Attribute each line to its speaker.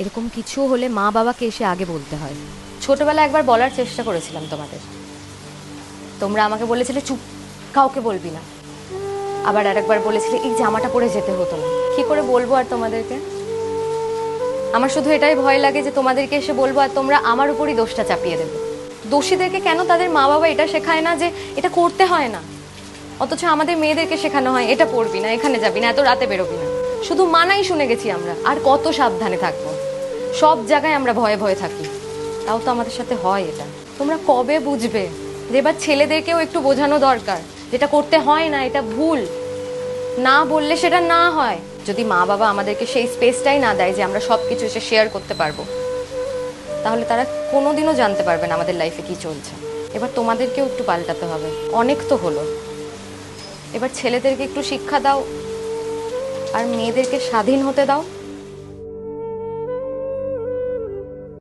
Speaker 1: এরকম কিছু হলে মা বাবাকে এসে আগে বলতে হয়। ছোটবেলায় একবার বলার চেষ্টা করেছিলাম তোমাদের, তোমরা আমাকে বলেছিলে চুপ, কাউকে বলবি না। আবার আরেকবার বলেছিলে এই জামাটা পরে যেতে হতো না। কি করে বলবো আর তোমাদেরকে? আমার শুধু এটাই ভয় লাগে যে তোমাদেরকে এসে বলবো আর তোমরা আমার উপরই দোষটা চাপিয়ে দেবে। দোষীদেরকে কেন তাদের মা বাবা এটা শেখায় না যে এটা করতে হয় না, অথচ আমাদের মেয়েদেরকে শেখানো হয় এটা পড়বি না, এখানে যাবি না, এত রাতে বেরোবি না। শুধু মানাই শুনে গেছি আমরা, আর কত সাবধানে থাকবো। সব জায়গায় আমরা ভয়ে ভয়ে থাকি, তাও তো আমাদের সাথে হয় এটা। তোমরা কবে বুঝবে যে এবার ছেলেদেরকেও একটু বোঝানো দরকার, যেটা করতে হয় না, এটা ভুল। না বললে সেটা না হয়। যদি মা বাবা আমাদেরকে সেই স্পেসটাই না দেয় যে আমরা সবকিছু এসে শেয়ার করতে পারবো, তাহলে তারা কোনোদিনও জানতে পারবে না আমাদের লাইফে কি চলছে। এবার তোমাদেরকেও একটু পাল্টাতে হবে, অনেক তো হলো। এবার ছেলেদেরকে একটু শিক্ষা দাও আর মেয়েদেরকে স্বাধীন হতে দাও।